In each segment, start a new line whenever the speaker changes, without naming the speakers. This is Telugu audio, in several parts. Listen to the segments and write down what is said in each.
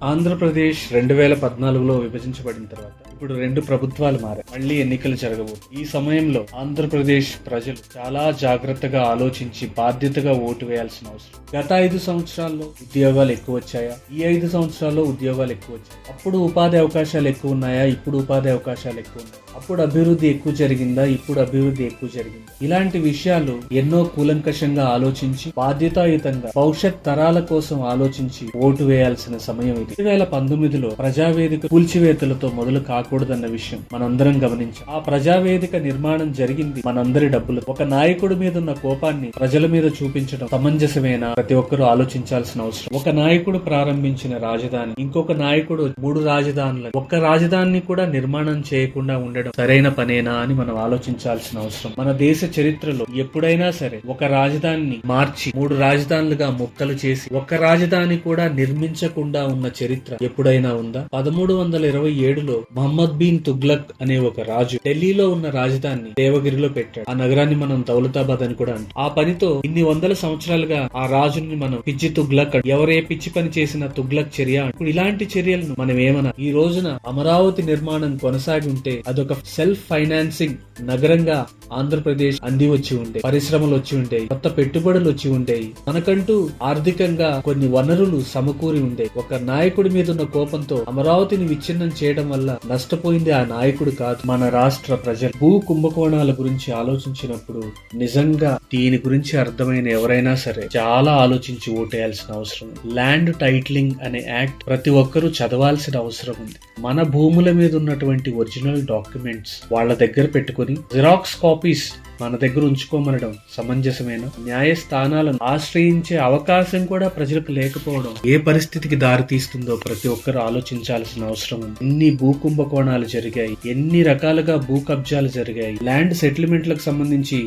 ఆంధ్రప్రదేశ్ 2014లో విభజించబడిన తర్వాత ఇప్పుడు 2 ప్రభుత్వాలు మారాయి. మళ్ళీ ఎన్నికలు జరగవు. ఈ సమయంలో ఆంధ్రప్రదేశ్ ప్రజలు చాలా జాగ్రత్తగా ఆలోచించి బాధ్యతగా ఓటు వేయాల్సిన అవసరం. గత 5 సంవత్సరాల్లో ఉద్యోగాలు ఎక్కువ వచ్చాయా? ఈ 5 సంవత్సరాల్లో ఉద్యోగాలు ఎక్కువ వచ్చాయి. అప్పుడు ఉపాధి అవకాశాలు ఎక్కువ ఉన్నాయా? ఇప్పుడు ఉపాధి అవకాశాలు ఎక్కువ ఉన్నాయి. అప్పుడు అభివృద్ధి ఎక్కువ జరిగిందా? ఇప్పుడు అభివృద్ధి ఎక్కువ జరిగింది. ఇలాంటి విషయాలు ఎన్నో కూలంకషంగా ఆలోచించి బాధ్యతాయుతంగా భవిష్యత్ తరాల కోసం ఆలోచించి ఓటు వేయాల్సిన సమయం ఇది. 2019లో ప్రజావేదిక కూల్చివేతలతో మొదలు కాకూడదన్న విషయం మనందరం గమనించాం. ఆ ప్రజావేదిక నిర్మాణం జరిగింది మనందరి డబ్బులు. ఒక నాయకుడి మీద ఉన్న కోపాన్ని ప్రజల మీద చూపించడం సమంజసమేనా? ప్రతి ఒక్కరూ ఆలోచించాల్సిన అవసరం. ఒక నాయకుడు ప్రారంభించిన రాజధాని, ఇంకొక నాయకుడు 3 రాజధానులు, ఒక్క రాజధానిని కూడా నిర్మాణం చేయకుండా ఉండడం సరైన పనేనా అని మనం ఆలోచించాల్సిన అవసరం. మన దేశ చరిత్రలో ఎప్పుడైనా సరే ఒక రాజధానిని మార్చి 3 రాజధానులుగా ముక్కలు చేసి ఒక్క రాజధాని కూడా నిర్మించకుండా ఉన్న చరిత్ర ఎప్పుడైనా ఉందా? 1327లో మహమ్మద్ బిన్ తుగ్లక్ అనే ఒక రాజు ఢిల్లీలో ఉన్న రాజధానిని దేవగిరిలో పెట్టాడు. ఆ నగరాన్ని మనం దౌలతాబాద్ అని కూడా అంటాం. ఆ పనితో ఇన్ని వందల సంవత్సరాలుగా ఆ రాజుని మనం పిచ్చి తుగ్లక్, ఎవరే పిచ్చి పని చేసిన తుగ్లక్ చర్య. ఇప్పుడు ఇలాంటి చర్యలను మనం ఏమన్నా ఈ రోజున అమరావతి నిర్మాణం కొనసాగి ఉంటే అదొక సెల్ఫ్ ఫైనాన్సింగ్ నగరంగా ఆంధ్రప్రదేశ్ అంది వచ్చి ఉండే, పరిశ్రమలు వచ్చి ఉండేవి, కొత్త పెట్టుబడులు వచ్చి ఉండేవి, మనకంటూ ఆర్థికంగా కొన్ని వనరులు సమకూరి ఉండేవి. ఒక నాయకుడి మీద ఉన్న కోపంతో అమరావతిని విచ్ఛిన్నం చేయడం వల్ల నష్టపోయింది ఆ నాయకుడు కాదు, మన రాష్ట్ర ప్రజలు. భూ కుంభకోణాల గురించి ఆలోచించినప్పుడు నిజంగా దీని గురించి అర్థమైన ఎవరైనా సరే చాలా ఆలోచించి ఓటేయాల్సిన అవసరం. ల్యాండ్ టైటిలింగ్ అనే యాక్ట్ ప్రతి ఒక్కరూ చదవాల్సిన అవసరం ఉంది. మన భూముల మీద ఉన్నటువంటి ఒరిజినల్ డాక్యుమెంట్స్ వాళ్ళ దగ్గర పెట్టుకుని జిరాక్స్ కాపీస్ మన దగ్గర ఉంచుకోమనడం సమంజసమేనా? న్యాయస్థానాలను ఆశ్రయించే అవకాశం కూడా ప్రజలకు లేకపోవడం ఏ పరిస్థితికి దారి తీస్తుందో ప్రతి ఒక్కరు ఆలోచించాల్సిన అవసరం ఉంది. ఎన్ని భూ కుంభకోణాలు జరిగాయి, ఎన్ని రకాలుగా భూ కబ్జాలు జరిగాయి, ల్యాండ్ సెటిల్మెంట్లకు సంబంధించి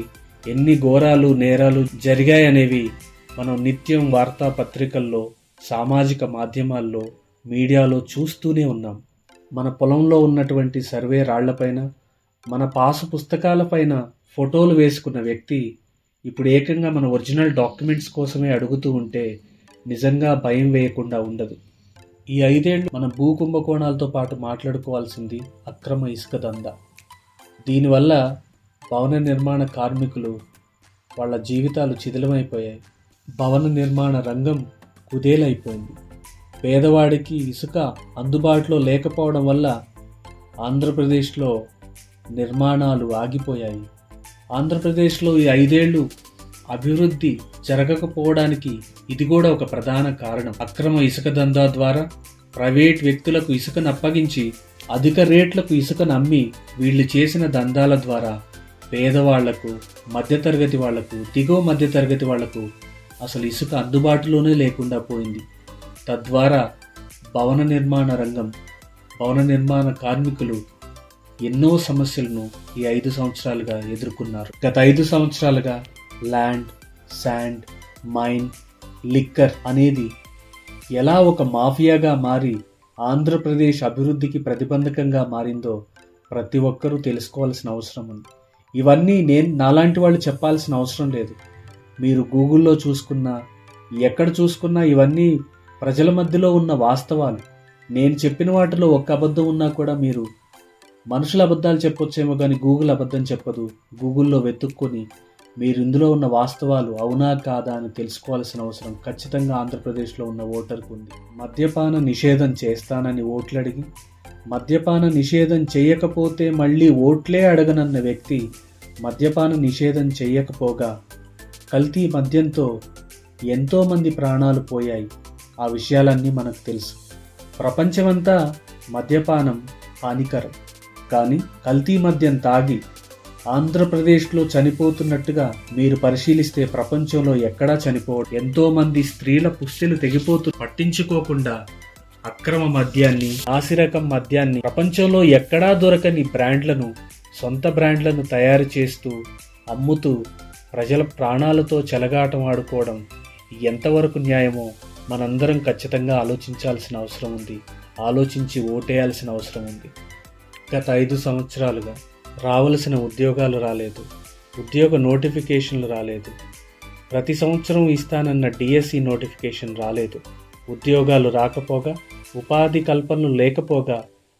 ఎన్ని ఘోరాలు నేరాలు జరిగాయి అనేవి మనం నిత్యం వార్తా పత్రికల్లో, సామాజిక మాధ్యమాల్లో, మీడియాలో చూస్తూనే ఉన్నాం. మన పొలంలో ఉన్నటువంటి సర్వే రాళ్లపైన, మన పాసు పుస్తకాలపైన ఫోటోలు వేసుకున్న వ్యక్తి ఇప్పుడు ఏకంగా మన ఒరిజినల్ డాక్యుమెంట్స్ కోసమే అడుగుతూ ఉంటే నిజంగా భయం వేయకుండా ఉండదు. ఈ 5 ఏళ్లు మన భూ కుంభకోణాలతో పాటు మాట్లాడుకోవాల్సింది అక్రమ ఇసుక దందా. దీనివల్ల భవన నిర్మాణ కార్మికులు వాళ్ళ జీవితాలు శిథిలమైపోయాయి. భవన నిర్మాణ రంగం కుదేలైపోయింది. పేదవాడికి ఇసుక అందుబాటులో లేకపోవడం వల్ల ఆంధ్రప్రదేశ్లో నిర్మాణాలు ఆగిపోయాయి. ఆంధ్రప్రదేశ్లో ఈ 5 ఏళ్లు అభివృద్ధి జరగకపోవడానికి ఇది కూడా ఒక ప్రధాన కారణం. అక్రమ ఇసుక దందా ద్వారా ప్రైవేట్ వ్యక్తులకు ఇసుకను అప్పగించి అధిక రేట్లకు ఇసుకను అమ్మి వీళ్ళు చేసిన దందాల ద్వారా పేదవాళ్లకు, మధ్యతరగతి వాళ్లకు, దిగువ మధ్యతరగతి వాళ్లకు అసలు ఇసుక అందుబాటులోనే లేకుండా పోయింది. తద్వారా భవన నిర్మాణ రంగం, భవన నిర్మాణ కార్మికులు ఎన్నో సమస్యలను ఈ 5 సంవత్సరాలుగా ఎదుర్కొన్నారు. గత 5 సంవత్సరాలుగా ల్యాండ్, శాండ్, మైన్, లిక్కర్ అనేది ఎలా ఒక మాఫియాగా మారి ఆంధ్రప్రదేశ్ అభివృద్ధికి ప్రతిబంధకంగా మారిందో ప్రతి ఒక్కరూ తెలుసుకోవాల్సిన అవసరం ఉంది. ఇవన్నీ నాలాంటి వాళ్ళు చెప్పాల్సిన అవసరం లేదు. మీరు గూగుల్లో చూసుకున్నా, ఎక్కడ చూసుకున్నా ఇవన్నీ ప్రజల మధ్యలో ఉన్న వాస్తవాలు. నేను చెప్పిన వాటిలో ఒక్క అబద్ధం ఉన్నా కూడా మీరు మనుషుల అబద్ధాలు చెప్పొచ్చేమో కానీ గూగుల్ అబద్ధం చెప్పదు. గూగుల్లో వెతుక్కొని మీరు ఇందులో ఉన్న వాస్తవాలు అవునా కాదా అని తెలుసుకోవాల్సిన అవసరం ఖచ్చితంగా ఆంధ్రప్రదేశ్లో ఉన్న ఓటర్కు ఉంది. మద్యపాన నిషేధం చేస్తానని ఓట్లు అడిగి మద్యపాన నిషేధం చేయకపోతే మళ్ళీ ఓట్లే అడగనన్న వ్యక్తి మద్యపాన నిషేధం చేయకపోగా కల్తీ మద్యంతో ఎంతోమంది ప్రాణాలు పోయాయి. ఆ విషయాలన్నీ మనకు తెలుసు. ప్రపంచమంతా మద్యపానం హానికరం, కానీ కల్తీ మద్యం తాగి ఆంధ్రప్రదేశ్లో చనిపోతున్నట్టుగా మీరు పరిశీలిస్తే ప్రపంచంలో ఎక్కడా చనిపోవడం. ఎంతోమంది స్త్రీల పుస్తెలు తెగిపోతూ పట్టించుకోకుండా అక్రమ మద్యాన్ని, నాసిరకం మద్యాన్ని, ప్రపంచంలో ఎక్కడా దొరకని బ్రాండ్లను, సొంత బ్రాండ్లను తయారు చేస్తూ అమ్ముతూ ప్రజల ప్రాణాలతో చెలగాటం ఆడుకోవడం ఎంతవరకు న్యాయమో మనందరం ఖచ్చితంగా ఆలోచించాల్సిన అవసరం ఉంది. ఆలోచించి ఓటేయాల్సిన అవసరం ఉంది. గత 5 సంవత్సరాలుగా రావలసిన ఉద్యోగాలు రాలేదు, ఉద్యోగ నోటిఫికేషన్లు రాలేదు, ప్రతి సంవత్సరం ఇస్తానన్న డిఎస్సి నోటిఫికేషన్ రాలేదు. ఉద్యోగాలు రాకపోగా, ఉపాధి కల్పనలు లేకపోగా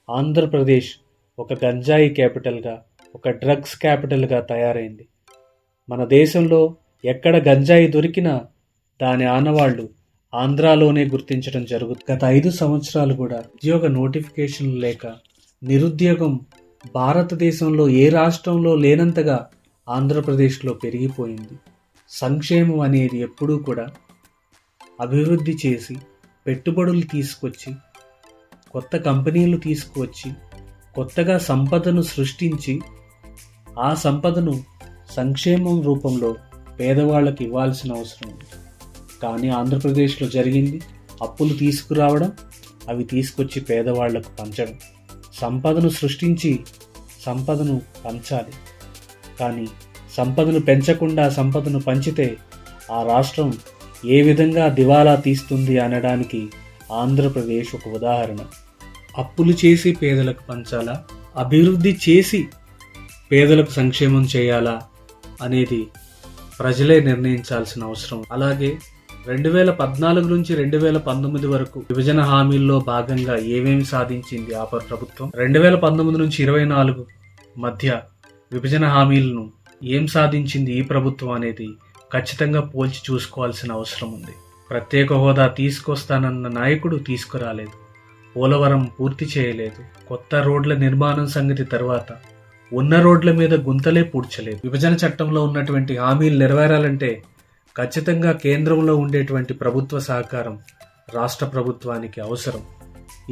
ఆంధ్రప్రదేశ్ ఒక గంజాయి క్యాపిటల్గా, ఒక డ్రగ్స్ క్యాపిటల్గా తయారైంది. మన దేశంలో ఎక్కడ గంజాయి దొరికినా దాని ఆనవాళ్లు ఆంధ్రాలోనే గుర్తించడం జరుగుతుంది. గత 5 సంవత్సరాలు కూడా ఉద్యోగ నోటిఫికేషన్లు లేక నిరుద్యోగం భారతదేశంలో ఏ రాష్ట్రంలో లేనంతగా ఆంధ్రప్రదేశ్లో పెరిగిపోయింది. సంక్షేమం అనేది ఎప్పుడూ కూడా అభివృద్ధి చేసి, పెట్టుబడులు తీసుకొచ్చి, కొత్త కంపెనీలు తీసుకువచ్చి, కొత్తగా సంపదను సృష్టించి, ఆ సంపదను సంక్షేమం రూపంలో పేదవాళ్ళకి ఇవ్వాల్సిన అవసరం ఉంది. కానీ ఆంధ్రప్రదేశ్లో జరిగింది అప్పులు తీసుకురావడం, అవి తీసుకొచ్చి పేదవాళ్లకు పంచడం. సంపదను సృష్టించి సంపదను పంచాలి, కానీ సంపదను పెంచకుండా సంపదను పంచితే ఆ రాష్ట్రం ఏ విధంగా దివాలా తీస్తుంది అనడానికి ఆంధ్రప్రదేశ్ ఒక ఉదాహరణ. అప్పులు చేసి పేదలకు పంచాలా, అభివృద్ధి చేసి పేదలకు సంక్షేమం చేయాలా అనేది ప్రజలే నిర్ణయించాల్సిన అవసరం. అలాగే 2014 నుంచి 2019 వరకు విభజన హామీల్లో భాగంగా ఏమేమి సాధించింది ఆ ప్రభుత్వం, 2019 నుంచి 24 మధ్య విభజన హామీలను ఏం సాధించింది ఈ ప్రభుత్వం అనేది ఖచ్చితంగా పోల్చి చూసుకోవాల్సిన అవసరం ఉంది. ప్రత్యేక హోదా తీసుకొస్తానన్న నాయకుడు తీసుకురాలేదు, పోలవరం పూర్తి చేయలేదు, కొత్త రోడ్ల నిర్మాణం సంగతి తర్వాత ఉన్న రోడ్ల మీద గుంతలే పూడ్చలేదు. విభజన చట్టంలో ఉన్నటువంటి హామీలు నెరవేరాలంటే ఖచ్చితంగా కేంద్రంలో ఉండేటువంటి ప్రభుత్వ సహకారం రాష్ట్ర ప్రభుత్వానికి అవసరం.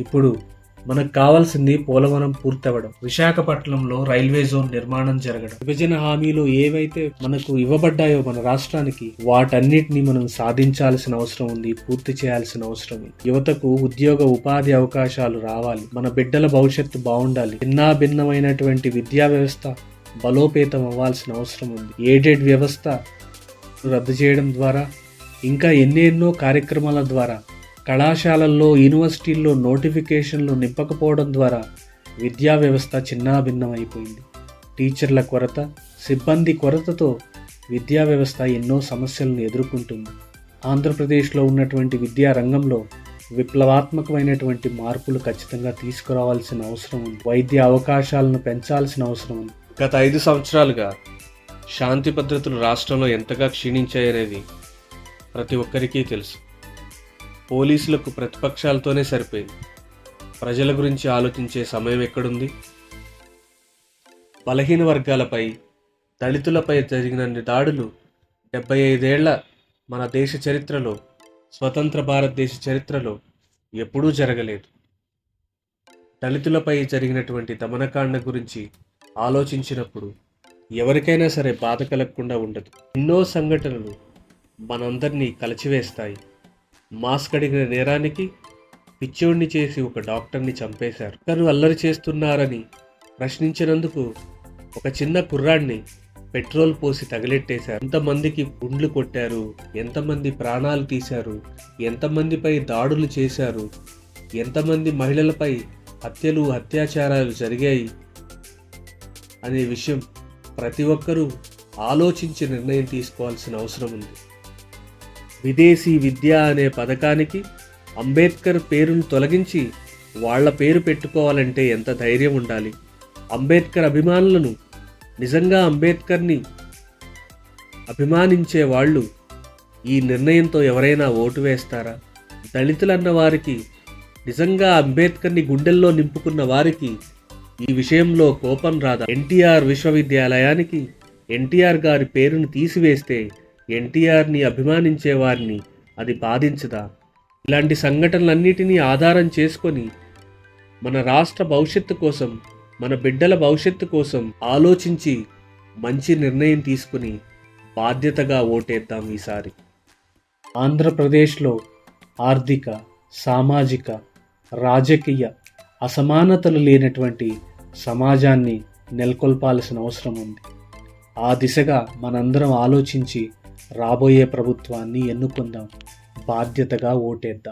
ఇప్పుడు మనకు కావాల్సింది పోలవరం పూర్తవడం, విశాఖపట్నంలో రైల్వే జోన్ నిర్మాణం జరగడం. విభజన హామీలు ఏవైతే మనకు ఇవ్వబడ్డాయో మన రాష్ట్రానికి, వాటన్నిటిని మనం సాధించాల్సిన అవసరం ఉంది, పూర్తి చేయాల్సిన అవసరం ఉంది. యువతకు ఉద్యోగ ఉపాధి అవకాశాలు రావాలి, మన బిడ్డల భవిష్యత్తు బాగుండాలి. భిన్నమైనటువంటి విద్యా వ్యవస్థ బలోపేతం అవ్వాల్సిన అవసరం ఉంది. ఎయిడెడ్ వ్యవస్థ రద్దు చేయడం ద్వారా, ఇంకా ఎన్నెన్నో కార్యక్రమాల ద్వారా, కళాశాలల్లో, యూనివర్సిటీల్లో నోటిఫికేషన్లు నింపకపోవడం ద్వారా విద్యా వ్యవస్థ చిన్నాభిన్నమైపోయింది. టీచర్ల కొరత, సిబ్బంది కొరతతో విద్యా వ్యవస్థ ఎన్నో సమస్యలను ఎదుర్కొంటుంది. ఆంధ్రప్రదేశ్లో ఉన్నటువంటి విద్యా రంగంలో విప్లవాత్మకమైనటువంటి మార్పులు ఖచ్చితంగా తీసుకురావాల్సిన అవసరం ఉంది. వైద్య అవకాశాలను పెంచాల్సిన అవసరం ఉంది.
గత 5 సంవత్సరాలుగా శాంతి భద్రతలు రాష్ట్రంలో ఎంతగా క్షీణించాయనేది ప్రతి ఒక్కరికీ తెలుసు. పోలీసులకు ప్రతిపక్షాలతోనే సరిపోయింది. ప్రజల గురించి ఆలోచించే సమయం ఎక్కడుంది? బలహీన వర్గాలపై, దళితులపై జరిగిన దాడులు 75 ఏళ్ల మన దేశ చరిత్రలో, స్వతంత్ర భారతదేశ చరిత్రలో ఎప్పుడూ జరగలేదు. దళితులపై జరిగినటువంటి దమనకాండ గురించి ఆలోచించినప్పుడు ఎవరికైనా సరే బాధ కలగకుండా ఉండదు. ఎన్నో సంఘటనలు మనందరినీ కలిచివేస్తాయి. మాస్క్ అడిగిన నేరానికి పిచ్చోడిని చేసి ఒక డాక్టర్ని చంపేశారు. తను అల్లరి చేస్తున్నారని ప్రశ్నించినందుకు ఒక చిన్న కుర్రాడిని పెట్రోల్ పోసి తగిలెట్టేశారు. ఎంతమందికి గుండ్లు కొట్టారు, ఎంతమంది ప్రాణాలు తీశారు, ఎంతమందిపై దాడులు చేశారు, ఎంతమంది మహిళలపై హత్యలు, అత్యాచారాలు జరిగాయి అనే విషయం ప్రతి ఒక్కరూ ఆలోచించి నిర్ణయం తీసుకోవాల్సిన అవసరం ఉంది. విదేశీ విద్య అనే పథకానికి అంబేద్కర్ పేరును తొలగించి వాళ్ల పేరు పెట్టుకోవాలంటే ఎంత ధైర్యం ఉండాలి? అంబేద్కర్ అభిమానులను, నిజంగా అంబేద్కర్ని అభిమానించే వాళ్ళు ఈ నిర్ణయంతో ఎవరైనా ఓటు వేస్తారా? దళితులన్న వారికి, నిజంగా అంబేద్కర్ని గుండెల్లో నింపుకున్న వారికి ఈ విషయంలో కోపం రాదా? ఎన్టీఆర్ విశ్వవిద్యాలయానికి ఎన్టీఆర్ గారి పేరును తీసివేస్తే ఎన్టీఆర్ని అభిమానించే వారిని అది బాధించదా? ఇలాంటి సంఘటనలన్నిటినీ ఆధారం చేసుకొని మన రాష్ట్ర భవిష్యత్తు కోసం, మన బిడ్డల భవిష్యత్తు కోసం ఆలోచించి మంచి నిర్ణయం తీసుకుని బాధ్యతగా ఓటేద్దాం ఈసారి.
ఆంధ్రప్రదేశ్లో ఆర్థిక, సామాజిక, రాజకీయ అసమానతలు లేనటువంటి సమాజాన్ని నెలకొల్పాల్సిన అవసరం ఉంది. ఆ దిశగా మనందరం ఆలోచించి రాబోయే ప్రభుత్వాన్ని ఎన్నుకుందాం, బాధ్యతగా ఓటేద్దాం.